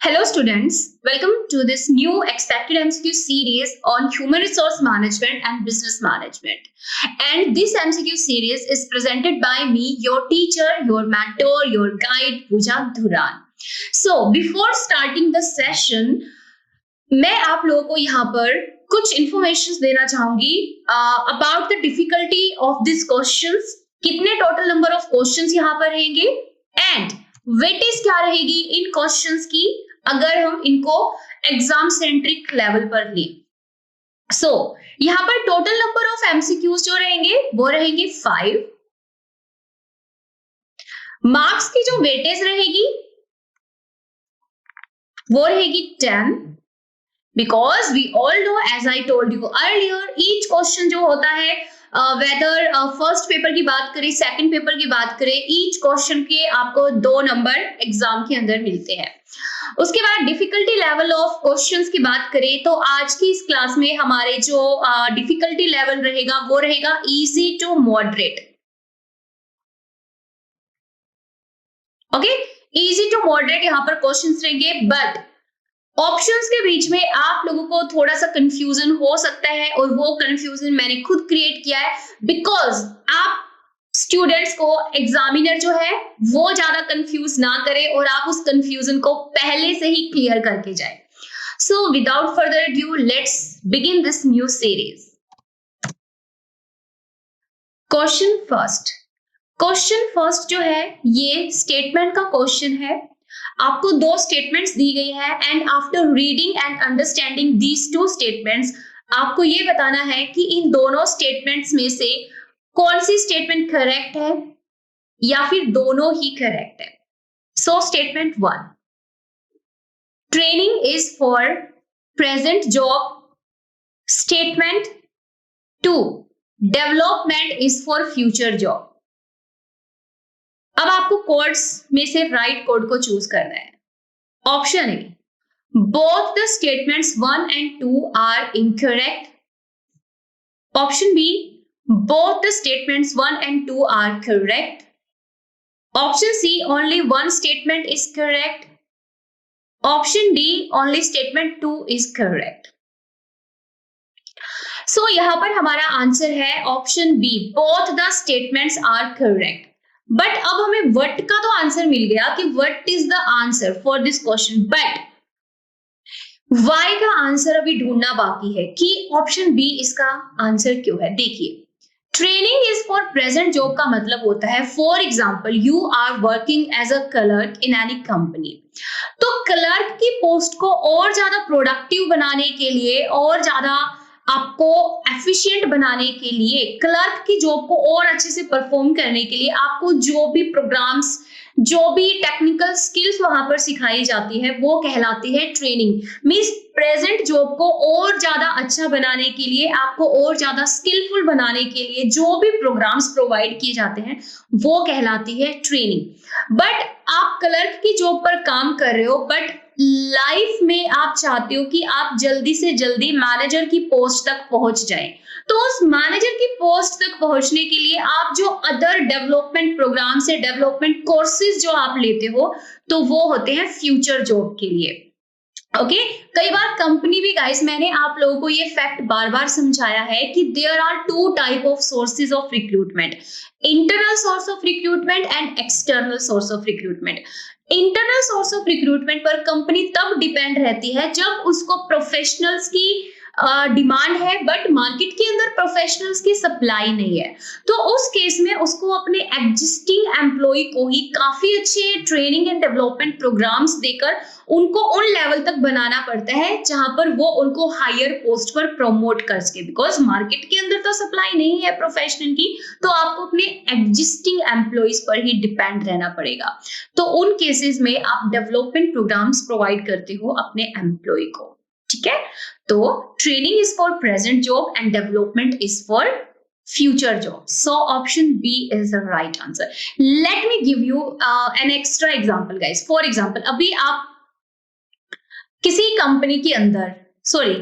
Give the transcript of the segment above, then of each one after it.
Hello students, welcome to this new expected MCQ series on human resource management and business management. And this MCQ series is presented by me, your teacher, your mentor, your guide, Pooja Dhuran. So before starting the session, मैं आप लोगों को यहाँ पर कुछ information देना चाहूंगी about the difficulty of this questions, कितने टोटल नंबर ऑफ क्वेश्चंस यहाँ पर रहेंगे एंड वेटेज क्या रहेगी इन क्वेश्चंस की अगर हम इनको एग्जाम सेंट्रिक लेवल पर लें। सो यहाँ पर टोटल नंबर ऑफ एमसीक्यूज जो रहेंगे वो रहेंगे 5। मार्क्स की जो वेटेज रहेगी वो रहेगी 10, because we all know, as I told you earlier, each question जो होता है वेदर फर्स्ट पेपर की बात करें, सेकंड पेपर की बात करें, ईच क्वेश्चन के आपको 2 नंबर एग्जाम के अंदर मिलते हैं। उसके बाद डिफिकल्टी लेवल ऑफ क्वेश्चंस की बात करें तो आज की इस क्लास में हमारे जो डिफिकल्टी लेवल रहेगा वो रहेगा easy to moderate. Okay, easy to moderate यहाँ पर क्वेश्चंस रहेंगे, बट ऑप्शंस के बीच में आप लोगों को थोड़ा सा कंफ्यूजन हो सकता है और वो कंफ्यूजन मैंने खुद क्रिएट किया है बिकॉज आप स्टूडेंट्स को एग्जामिनर जो है वो ज्यादा कंफ्यूज ना करे और आप उस कंफ्यूजन को पहले से ही क्लियर करके जाए। So without further due let's begin this new series. Question first जो है ये स्टेटमेंट का क्वेश्चन है। आपको 2 स्टेटमेंट्स दी गई है and after reading and understanding these 2 statements आपको ये बताना है कि इन दोनों स्टेटमेंट्स में से कौन सी स्टेटमेंट करेक्ट है या फिर दोनों ही करेक्ट है। So statement 1, training is for present job. Statement 2, development is for future job. अब आपको कोड्स में से राइट कोड को चूज करना है। Option A, both the statements 1 and 2 are incorrect. Option B, both the statements 1 and 2 are correct. Option C, only one statement is correct. Option D, only statement 2 is correct. So यहाँ पर हमारा answer है option B, both the statements are correct. But अब हमें what का तो answer मिल गया कि what is the answer for this question, but why का आंसर अभी ढूंढना बाकी है कि ऑप्शन बी इसका आंसर क्यों है। देखिए, training is for present job का मतलब होता है for example you are working as a clerk in any company. तो क्लर्क की पोस्ट को और ज्यादा प्रोडक्टिव बनाने के लिए और ज्यादा आपको एफिशिएंट बनाने के लिए, क्लर्क की जॉब को और अच्छे से परफॉर्म करने के लिए आपको जो भी प्रोग्राम्स, जो भी टेक्निकल स्किल्स वहां पर सिखाई जाती है वो कहलाती है ट्रेनिंग। मींस प्रेजेंट जॉब को और ज्यादा अच्छा बनाने के लिए, आपको और ज्यादा स्किलफुल बनाने के लिए जो भी प्रोग्राम्स प्रोवाइड किए जाते हैं वो कहलाती है ट्रेनिंग। बट आप क्लर्क की जॉब पर काम कर रहे हो, बट लाइफ में आप चाहते हो कि आप जल्दी से जल्दी मैनेजर की पोस्ट तक पहुंच जाएं। तो उस मैनेजर की पोस्ट तक पहुंचने के लिए आप जो अदर डेवलपमेंट प्रोग्राम से डेवलपमेंट कोर्सेज जो आप लेते हो तो वो होते हैं फ्यूचर जॉब के लिए। ओके, कई बार कंपनी भी, गाइस मैंने आप लोगों को ये फैक्ट बार बार समझाया है कि there are 2 type of sources of recruitment, internal source of recruitment and external source of recruitment. Internal source of recruitment पर कंपनी तब डिपेंड रहती है जब उसको प्रोफेशनल्स की डिमांड है बट मार्केट के अंदर प्रोफेशनल्स की सप्लाई नहीं है। तो उस केस में उसको अपने एग्जिस्टिंग एम्प्लॉय को ही काफी अच्छे ट्रेनिंग एंड डेवलपमेंट प्रोग्राम्स देकर उनको उन लेवल तक बनाना पड़ता है जहां पर वो उनको हायर पोस्ट पर प्रमोट कर सके, बिकॉज मार्केट के अंदर तो सप्लाई नहीं है प्रोफेशनल की, तो आपको अपने एग्जिस्टिंग एम्प्लॉयज पर ही डिपेंड रहना पड़ेगा। तो उन केसेस में आप डेवलपमेंट प्रोग्राम्स प्रोवाइड करते हो अपने एम्प्लॉय को। ठीक है, तो training is for present job and development is for future job. So option B is the right answer. Let me give you an extra example, guys. For example, अभी आप किसी कंपनी के अंदर,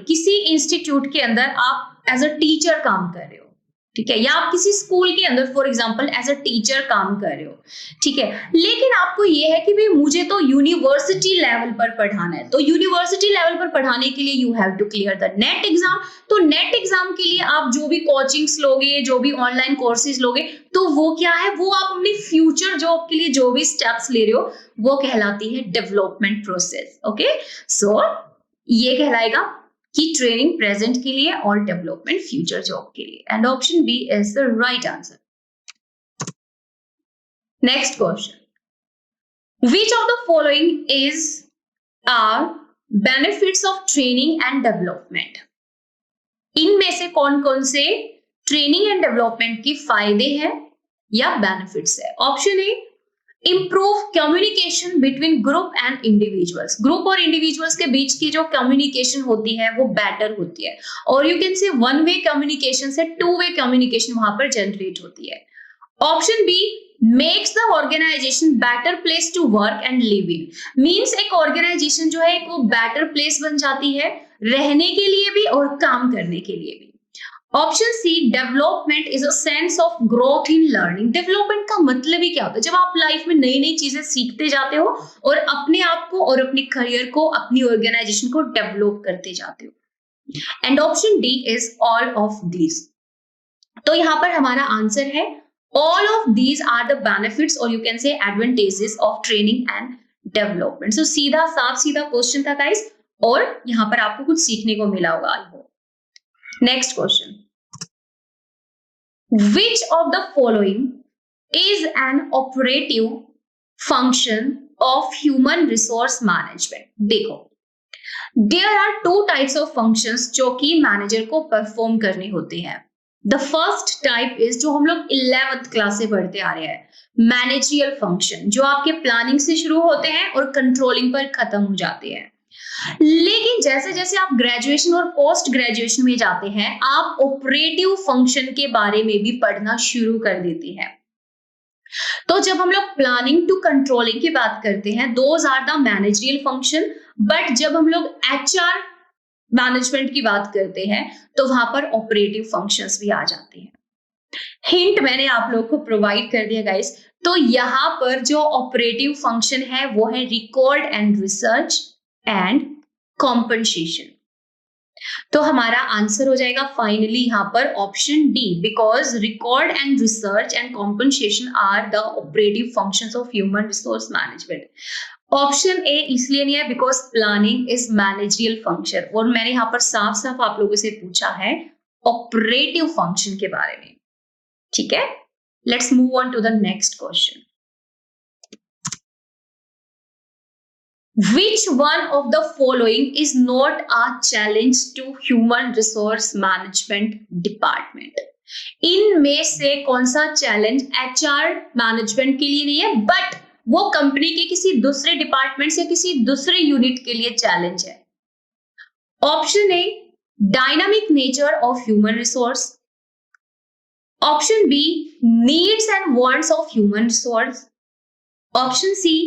किसी इंस्टीट्यूट के अंदर आप एज अ टीचर काम कर रहे हो। ठीक है, या आप किसी स्कूल के अंदर for example as a teacher काम कर रहे हो, ठीक है, लेकिन आपको ये है कि भाई मुझे तो यूनिवर्सिटी लेवल पर पढ़ाना है, तो यूनिवर्सिटी लेवल पर पढ़ाने के लिए you have to clear the NET exam. तो नेट एग्जाम के लिए आप जो भी कोचिंग्स लोगे, जो भी ऑनलाइन कोर्सेज लोगे, तो वो क्या है, वो आप अपनी फ्यूचर जॉब के लिए जो भी स्टेप्स ले रहे हो वो कहलाती है डेवलपमेंट प्रोसेस। ओके, सो ये कहलाएगा कि ट्रेनिंग प्रेजेंट के लिए और डेवलपमेंट फ्यूचर जॉब के लिए, and option B is the right answer. Next question, which of the following is are benefits of training and development? इनमें से कौन कौन से ट्रेनिंग एंड डेवलपमेंट के फायदे हैं या बेनिफिट्स है? Option A, improve communication between group and individuals, group और इंडिविजुअल्स के बीच की जो कम्युनिकेशन होती है वो बेटर होती है, और you can say one way communication से टू वे कम्युनिकेशन वहां पर जनरेट होती है। Option B, makes the organization better place to work and live in, means एक ऑर्गेनाइजेशन जो है वो बेटर प्लेस बन जाती है रहने के लिए भी और काम करने के लिए भी। Option C, development is a sense of growth in learning, development का मतलब ही क्या होता है, जब आप लाइफ में नई नई चीजें सीखते जाते हो और अपने आप को और अपने करियर को, अपनी ऑर्गेनाइजेशन को डेवलप करते जाते हो। And option D is all of these. तो यहां पर हमारा आंसर है all of these are the benefits or you can say advantages of training and development। so सीधा साफ सीधा क्वेश्चन था गाइस, और यहां पर आपको कुछ सीखने को मिला होगा I hope. Next question, which of the following is an operative function of human resource management? देखो, there are two types of functions जो कि मैनेजर को परफॉर्म करने होते हैं। द फर्स्ट टाइप इज जो हम लोग 11th क्लास से पढ़ते आ रहे हैं, मैनेजरियल फंक्शन, जो आपके प्लानिंग से शुरू होते हैं और कंट्रोलिंग पर खत्म हो जाते हैं। लेकिन जैसे जैसे आप ग्रेजुएशन और पोस्ट ग्रेजुएशन में जाते हैं, आप ऑपरेटिव फंक्शन के बारे में भी पढ़ना शुरू कर देते हैं। तो जब हम लोग प्लानिंग टू कंट्रोलिंग की बात करते हैं, those are the managerial function, but जब हम लोग एचआर मैनेजमेंट की बात करते हैं तो वहां पर ऑपरेटिव फंक्शंस भी आ जाते हैं। हिंट मैंने आप लोग को प्रोवाइड कर दिया गाइस। तो यहां पर जो ऑपरेटिव फंक्शन है वो है record and research and compensation. तो हमारा आंसर हो जाएगा फाइनली यहां पर option D, because record and research and compensation are the operative functions of human resource management. Option A इसलिए नहीं है because planning is managerial function, और मैंने यहां पर साफ साफ आप लोगों से पूछा है ऑपरेटिव फंक्शन के बारे में। ठीक है, let's move on to the next question. Which one of the following is not a challenge to human resource management department? इनमें से कौन सा चैलेंज एचआर मैनेजमेंट के लिए नहीं है, बट वो कंपनी के किसी दूसरे डिपार्टमेंट से किसी दूसरे यूनिट के लिए चैलेंज है? Option A, dynamic nature of human resource. Option B, needs and wants of human resource. Option C,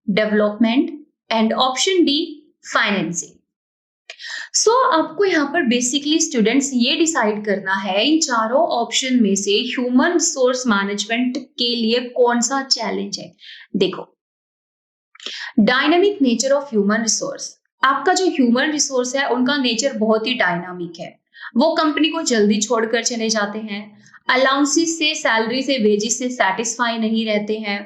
development, and option D, financing. So आपको यहाँ पर बेसिकली स्टूडेंट्स ये डिसाइड करना है इन चारों ऑप्शन में से ह्यूमन रिसोर्स मैनेजमेंट के लिए कौन सा चैलेंज है। देखो, dynamic nature of human resource, आपका जो ह्यूमन रिसोर्स है उनका नेचर बहुत ही डायनामिक है, वो कंपनी को जल्दी छोड़कर चले जाते हैं, अलाउंसेस से, सैलरी से, वेजेस से सेटिस्फाई नहीं रहते हैं।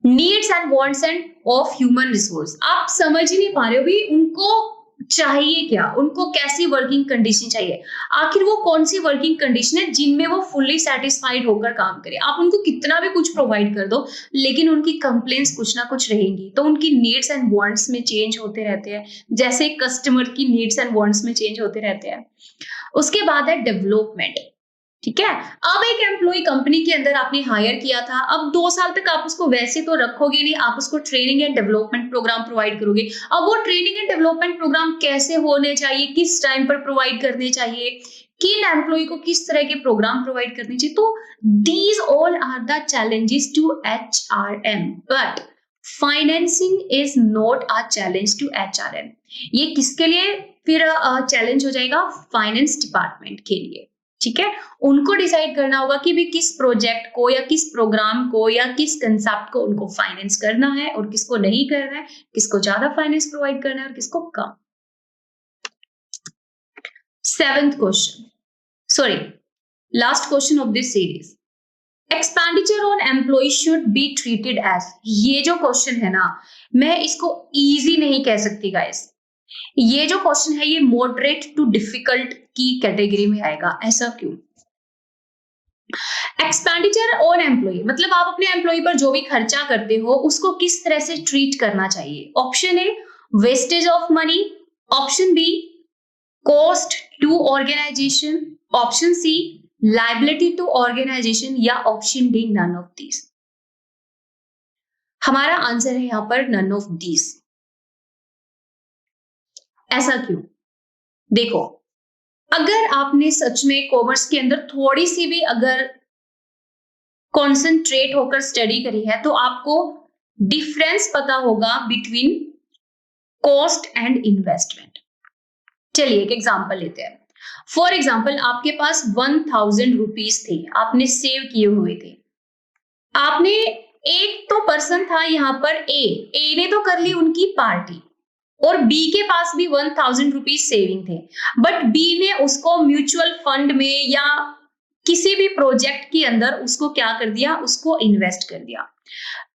Needs and wants end of human resource, आप समझ ही नहीं पा रहे हो भी उनको चाहिए क्या, उनको कैसी वर्किंग कंडीशन चाहिए, आखिर वो कौन सी वर्किंग कंडीशन है जिनमें वो फुल्ली सेटिस्फाइड होकर काम करे। आप उनको कितना भी कुछ प्रोवाइड कर दो लेकिन उनकी कंप्लेंट्स कुछ ना कुछ रहेंगी। तो उनकी नीड्स एंड वांट्स में चेंज होते रहते हैं, जैसे कस्टमर की नीड्स एंड वांट्स में चेंज होते रहते हैं। उसके बाद है डेवलपमेंट। ठीक है, अब एक एम्प्लॉय कंपनी के अंदर आपने हायर किया था, अब 2 साल तक आप उसको वैसे तो रखोगे नहीं, आप उसको training and development program provide करोगे। अब वो ट्रेनिंग एंड डेवलपमेंट प्रोग्राम कैसे होने चाहिए, किस टाइम पर प्रोवाइड करने चाहिए, किन एम्प्लॉय को किस तरह के प्रोग्राम प्रोवाइड करने चाहिए, तो these all are the challenges to HRM, but financing is not a challenge to HRM। ये किसके लिए फिर चैलेंज हो जाएगा? फाइनेंस डिपार्टमेंट के लिए। ठीक है, उनको डिसाइड करना होगा कि भी किस प्रोजेक्ट को या किस प्रोग्राम को या किस कंसेप्ट को उनको फाइनेंस करना है और किसको नहीं करना है, किसको ज्यादा फाइनेंस प्रोवाइड करना है और किसको कम। 7th question, sorry last question of this series, expenditure on employee should be treated as. ये जो क्वेश्चन है ना, मैं इसको इजी नहीं कह सकती गाइस, ये जो क्वेश्चन है ये मॉडरेट टू डिफिकल्ट की कैटेगरी में आएगा। ऐसा क्यों? एक्सपेंडिचर ऑन एम्प्लॉय मतलब आप अपने एम्प्लॉय पर जो भी खर्चा करते हो उसको किस तरह से ट्रीट करना चाहिए। Option A wastage of money, option B cost to organisation, option C liability to organisation या option D none of these. हमारा आंसर है यहां पर नन ऑफ दीज। ऐसा क्यों? देखो, अगर आपने सच में कॉमर्स के अंदर थोड़ी सी भी अगर कॉन्सेंट्रेट होकर स्टडी करी है तो आपको डिफरेंस पता होगा बिटवीन कॉस्ट एंड इन्वेस्टमेंट। चलिए एक एग्जांपल लेते हैं। फॉर एग्जांपल आपके पास 1000 रुपीज थे, आपने सेव किए हुए थे। आपने एक तो पर्सन था यहाँ पर ए ने तो कर ली उनकी पार्टी और बी के पास भी 1000 रुपीज सेविंग थे, बट बी ने उसको म्यूचुअल फंड में या किसी भी प्रोजेक्ट के अंदर उसको क्या कर दिया, उसको इन्वेस्ट कर दिया।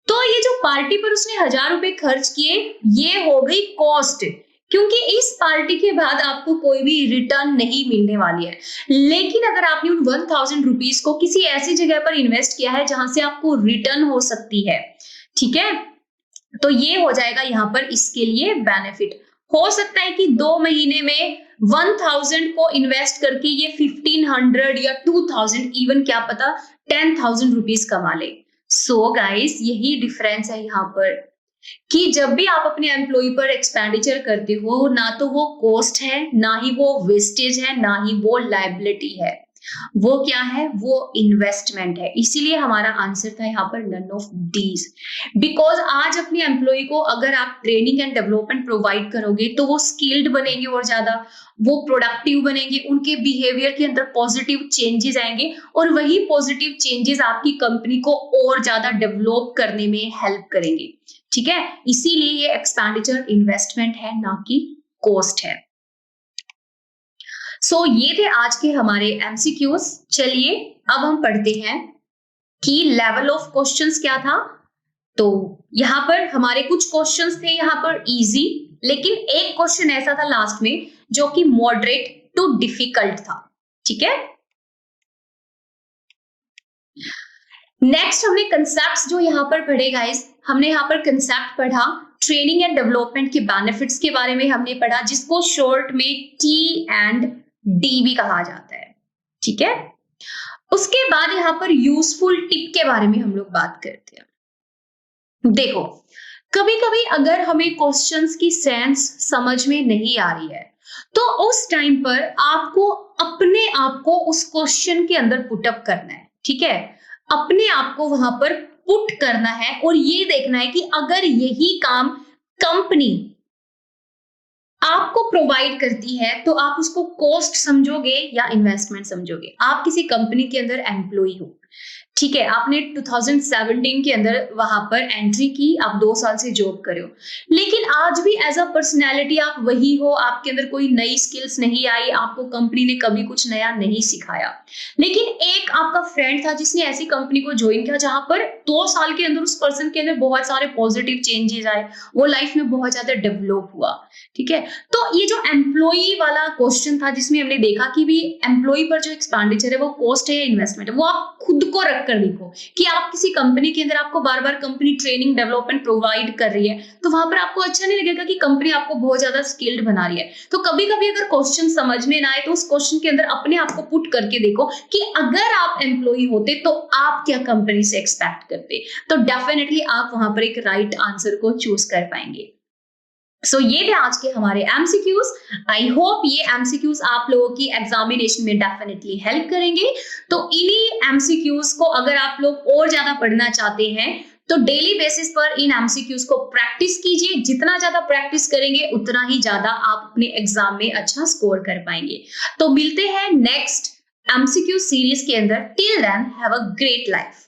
तो ये जो पार्टी पर उसने 1000 रुपए खर्च किए ये हो गई कॉस्ट, क्योंकि इस पार्टी के बाद आपको कोई भी रिटर्न नहीं मिलने वाली है। लेकिन अगर आपने उन 1000 रुपीज को किसी ऐसी जगह पर इन्वेस्ट किया है जहां से आपको रिटर्न हो सकती है, ठीक है, तो ये हो जाएगा यहाँ पर इसके लिए बेनिफिट। हो सकता है कि 2 महीने में 1000 को इन्वेस्ट करके ये 1500 या 2000 इवन क्या पता 10,000 रुपीज कमा ले। सो गाइस यही डिफरेंस है यहाँ पर कि जब भी आप अपने एम्प्लॉय पर एक्सपेंडिचर करते हो ना तो वो कॉस्ट है, ना ही वो वेस्टेज है, ना ही वो लायबिलिटी है, वो क्या है, वो इन्वेस्टमेंट है। इसीलिए हमारा आंसर था यहाँ पर नन ऑफ दीज। बिकॉज आज अपने एम्प्लॉय को अगर आप ट्रेनिंग एंड डेवलपमेंट प्रोवाइड करोगे तो वो स्किल्ड बनेंगे और ज्यादा वो प्रोडक्टिव बनेंगे, उनके बिहेवियर के अंदर पॉजिटिव चेंजेस आएंगे और वही पॉजिटिव चेंजेस आपकी कंपनी को और ज्यादा डेवलप करने में हेल्प करेंगे। ठीक है, इसीलिए ये एक्सपेंडिचर इन्वेस्टमेंट है ना कि कॉस्ट है। सो ये थे आज के हमारे एमसीक्यूज। चलिए अब हम पढ़ते हैं कि लेवल ऑफ क्वेश्चंस क्या था। तो यहाँ पर हमारे कुछ क्वेश्चंस थे यहाँ पर इजी, लेकिन एक क्वेश्चन ऐसा था लास्ट में जो कि मॉडरेट टू डिफिकल्ट था। ठीक है, नेक्स्ट हमने कंसेप्ट्स जो यहाँ पर पढ़े गाइस, हमने यहाँ पर कंसेप्ट पढ़ा ट्रेनिंग एंड डेवलपमेंट के बेनिफिट्स के बारे में हमने पढ़ा, जिसको शॉर्ट में T&D भी कहा जाता है। ठीक है, उसके बाद यहाँ पर यूजफुल टिप के बारे में हम लोग बात करते हैं। देखो, कभी कभी अगर हमें क्वेश्चंस की सेंस समझ में नहीं आ रही है तो उस टाइम पर आपको अपने आप को उस क्वेश्चन के अंदर पुटअप करना है। ठीक है, अपने आप को वहां पर पुट करना है और ये देखना है कि अगर यही काम कंपनी आपको प्रोवाइड करती है तो आप उसको कॉस्ट समझोगे या इन्वेस्टमेंट समझोगे। आप किसी कंपनी के अंदर एम्प्लॉय हो, ठीक है, आपने 2017 के अंदर वहां पर एंट्री की, आप 2 साल से जॉब कर रहे हो, लेकिन आज भी एज अ पर्सनैलिटी आप वही हो, आपके अंदर कोई नई स्किल्स नहीं आई, आपको कंपनी ने कभी कुछ नया नहीं सिखाया। लेकिन एक आपका फ्रेंड था जिसने ऐसी कंपनी को ज्वाइन किया जहां पर 2 साल के अंदर उस पर्सन के अंदर बहुत सारे पॉजिटिव चेंजेस आए, वो लाइफ में बहुत ज्यादा डेवलप हुआ। ठीक है, तो ये जो एम्प्लॉई वाला क्वेश्चन था जिसमें हमने देखा कि भी एम्प्लॉय पर जो एक्सपेंडिचर है वो कॉस्ट है या इन्वेस्टमेंट है, वो आप खुद को रख कर देखो कि आप किसी कंपनी के अंदर आपको बार बार कंपनी ट्रेनिंग डेवलपमेंट प्रोवाइड कर रही है तो वहां पर आपको अच्छा नहीं लगेगा कि कंपनी आपको बहुत ज्यादा स्किल्ड बना रही है। तो कभी कभी अगर क्वेश्चन समझ में ना आए तो उस क्वेश्चन के अंदर अपने आप को पुट करके देखो कि अगर आप एम्प्लॉय होते तो आप क्या कंपनी से एक्सपेक्ट करते, तो डेफिनेटली आप वहां पर एक राइट आंसर को चूज कर पाएंगे। सो ये थे आज के हमारे एमसीक्यूज। आई होप ये एमसीक्यूज आप लोगों की एग्जामिनेशन में डेफिनेटली हेल्प करेंगे। तो इन्हीं एमसीक्यूज को अगर आप लोग और ज्यादा पढ़ना चाहते हैं तो डेली बेसिस पर इन एमसीक्यूज को प्रैक्टिस कीजिए। जितना ज्यादा प्रैक्टिस करेंगे उतना ही ज्यादा आप अपने एग्जाम में अच्छा स्कोर कर पाएंगे। तो मिलते हैं नेक्स्ट MCQ सीरीज के अंदर। Till then have a great life.